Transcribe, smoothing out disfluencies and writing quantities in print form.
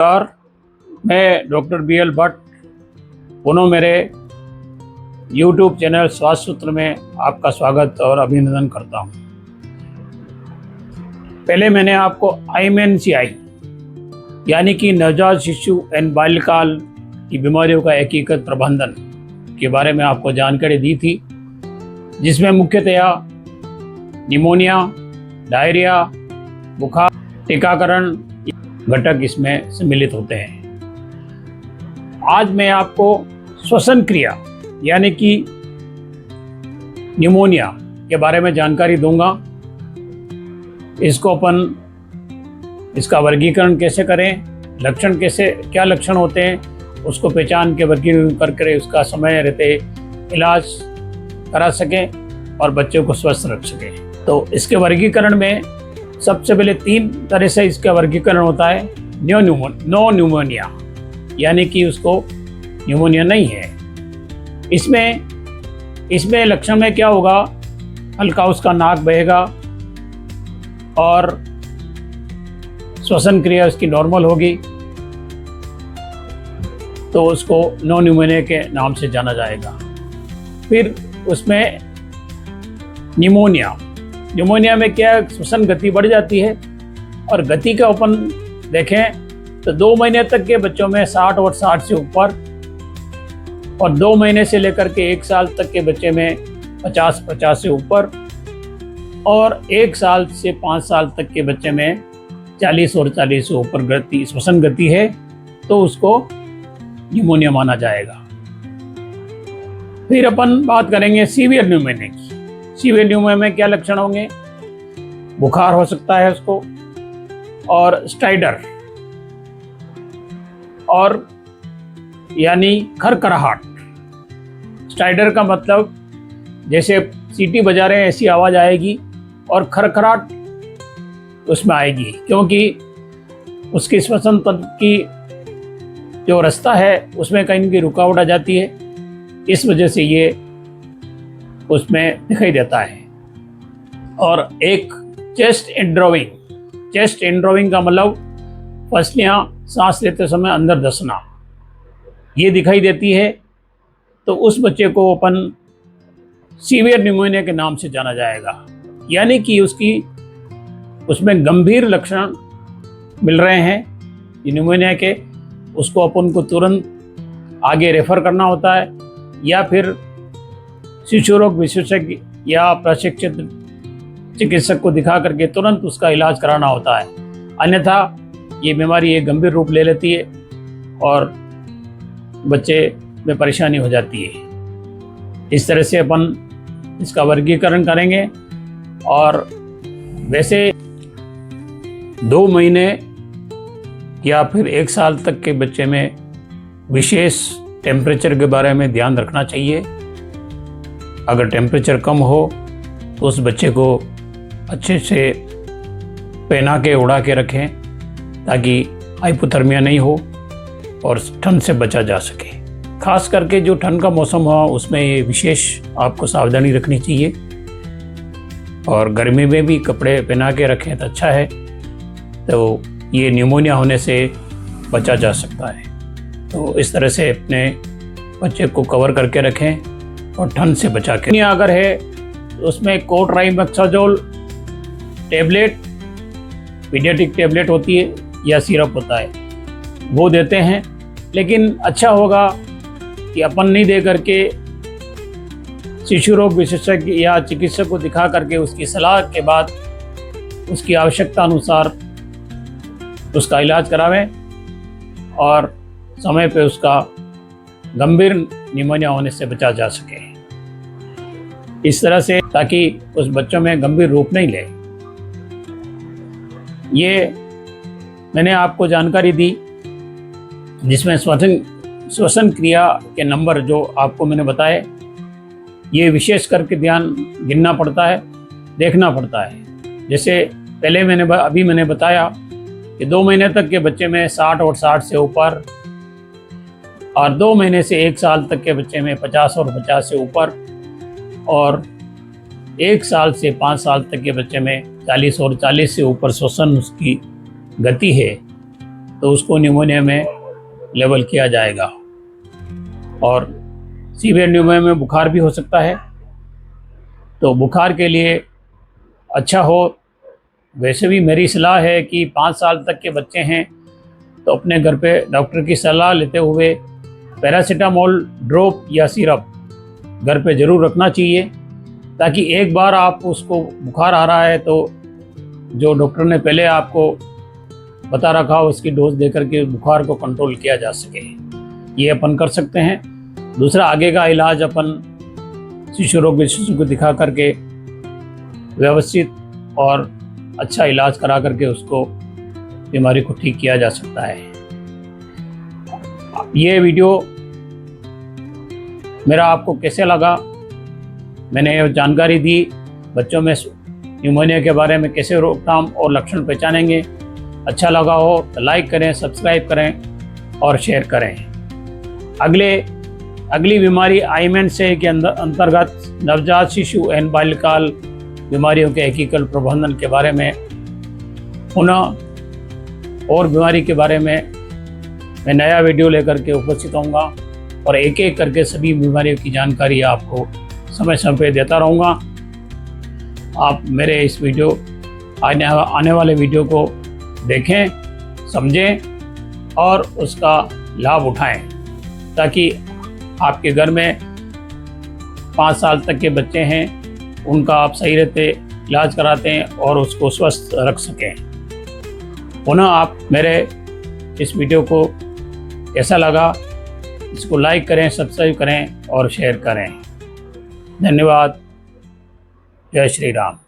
नमस्कार। मैं doctor BL Bhatt पुनः मेरे YouTube चैनल स्वास्थ्य सूत्र में आपका स्वागत और अभिनंदन करता हूं। पहले मैंने आपको IMNCI यानी कि नवजात शिशु एवं बाल्यकाल की बीमारियों का एकीकृत प्रबंधन के बारे में आपको जानकारी दी थी, जिसमें मुख्यतया निमोनिया, डायरिया, बुखार, टीकाकरण घटक इसमें सम्मिलित होते हैं। आज मैं आपको श्वसन क्रिया यानी कि निमोनिया के बारे में जानकारी दूंगा। इसका वर्गीकरण कैसे करें, लक्षण क्या लक्षण होते हैं, उसको पहचान के वर्गीकरण करके उसका समय रहते इलाज करा सकें और बच्चों को स्वस्थ रख सकें। तो इसके वर्गीकरण में सबसे पहले 3 तरह से इसका वर्गीकरण होता है। नो न्यूमोनिया यानी कि उसको न्यूमोनिया नहीं है। इसमें लक्षण में क्या होगा, हल्का उसका नाक बहेगा और श्वसन क्रिया उसकी नॉर्मल होगी, तो उसको नो न्यूमोनिया के नाम से जाना जाएगा। फिर उसमें निमोनिया में क्या, श्वसन गति बढ़ जाती है और गति का अपन देखें तो 2 महीने तक के बच्चों में 60 और 60 से ऊपर, और 2 महीने से लेकर के 1 साल तक के बच्चे में 50 से ऊपर, और 1 साल से 5 साल तक के बच्चे में 40 और 40 से ऊपर गति श्वसन गति है, तो उसको निमोनिया माना जाएगा। फिर अपन बात करेंगे सीवियर न्यूमोनिया की। सीवियर न्यूमोनिया में क्या लक्षण होंगे, बुखार हो सकता है उसको, और स्टाइडर और यानी खरखराहट। स्टाइडर का मतलब जैसे सीटी बजा रहे हैं ऐसी आवाज़ आएगी, और खरखराहट उसमें आएगी, क्योंकि उसकी श्वसन तंत्र की जो रास्ता है उसमें कहीं की रुकावट आ जाती है, इस वजह से ये उसमें दिखाई देता है। और एक चेस्ट इंड्रोविंग का मतलब पसलियाँ सांस लेते समय अंदर धंसना, ये दिखाई देती है, तो उस बच्चे को अपन सीवियर न्यूमोनिया के नाम से जाना जाएगा। यानी कि उसमें गंभीर लक्षण मिल रहे हैं न्यूमोनिया के, उसको अपन को तुरंत आगे रेफर करना होता है, या फिर शिशु रोग विशेषज्ञ या प्रशिक्षित चिकित्सक को दिखा करके तुरंत उसका इलाज कराना होता है। अन्यथा ये बीमारी एक गंभीर रूप ले लेती है और बच्चे में परेशानी हो जाती है। इस तरह से अपन इसका वर्गीकरण करेंगे। और वैसे 2 महीने या फिर 1 साल तक के बच्चे में विशेष टेम्परेचर के बारे में ध्यान रखना चाहिए। अगर टेम्परेचर कम हो तो उस बच्चे को अच्छे से पहना के उड़ा के रखें, ताकि हाइपोथर्मिया नहीं हो और ठंड से बचा जा सके। खास करके जो ठंड का मौसम हो उसमें ये विशेष आपको सावधानी रखनी चाहिए, और गर्मी में भी कपड़े पहना के रखें तो अच्छा है, तो ये न्यूमोनिया होने से बचा जा सकता है। तो इस तरह से अपने बच्चे को कवर करके रखें और ठंड से बचा के। अगर है तो उसमें कोट्राइमेक्साजोल टैबलेट, पीडियाट्रिक टैबलेट होती है या सिरप होता है, वो देते हैं। लेकिन अच्छा होगा कि अपन नहीं दे करके शिशु रोग विशेषज्ञ या चिकित्सक को दिखा करके उसकी सलाह के बाद उसकी आवश्यकता अनुसार उसका इलाज करावें, और समय पे उसका गंभीर निमोनिया होने से बचा जा सके, इस तरह से, ताकि उस बच्चों में गंभीर रूप नहीं ले। ये मैंने आपको जानकारी दी, जिसमें श्वसन क्रिया के नंबर जो आपको मैंने बताए, ये विशेष करके ध्यान गिनना पड़ता है, देखना पड़ता है। जैसे पहले मैंने बताया कि 2 महीने तक के बच्चे में 60 और 60 से ऊपर, और 2 महीने से 1 साल तक के बच्चे में 50 और 50 से ऊपर, और 1 साल से 5 साल तक के बच्चे में 40 और 40 से ऊपर श्वसन उसकी गति है, तो उसको निमोनिया में लेबल किया जाएगा। और सीवियर निमोनिया में बुखार भी हो सकता है, तो बुखार के लिए अच्छा हो, वैसे भी मेरी सलाह है कि 5 साल तक के बच्चे हैं तो अपने घर पे डॉक्टर की सलाह लेते हुए पैरासीटामोल ड्रॉप या सिरप घर पे ज़रूर रखना चाहिए, ताकि एक बार आप उसको बुखार आ रहा है तो जो डॉक्टर ने पहले आपको बता रखा हो उसकी डोज दे करके बुखार को कंट्रोल किया जा सके। ये अपन कर सकते हैं। दूसरा, आगे का इलाज अपन शिशु रोग विशेषज्ञ को दिखा करके व्यवस्थित और अच्छा इलाज करा करके उसको बीमारी को ठीक किया जा सकता है। ये वीडियो मेरा आपको कैसे लगा, मैंने ये जानकारी दी बच्चों में न्यूमोनिया के बारे में कैसे रोकथाम और लक्षण पहचानेंगे, अच्छा लगा हो तो लाइक करें, सब्सक्राइब करें और शेयर करें। अगली बीमारी आईमेंसे के अंतर्गत नवजात शिशु एवं बाल्यकाल बीमारियों के एकीकृत प्रबंधन के बारे में पुनः और बीमारी के बारे में मैं नया वीडियो लेकर के उपस्थित होऊंगा और एक एक करके सभी बीमारियों की जानकारी आपको समय समय पर देता रहूँगा। आप मेरे इस वीडियो आने वाले वीडियो को देखें, समझें और उसका लाभ उठाएं, ताकि आपके घर में 5 साल तक के बच्चे हैं उनका आप सही रहते इलाज कराते हैं और उसको स्वस्थ रख सकें। पुनः आप मेरे इस वीडियो को कैसा लगा इसको लाइक करें, सब्सक्राइब करें और शेयर करें। धन्यवाद। जय श्री राम।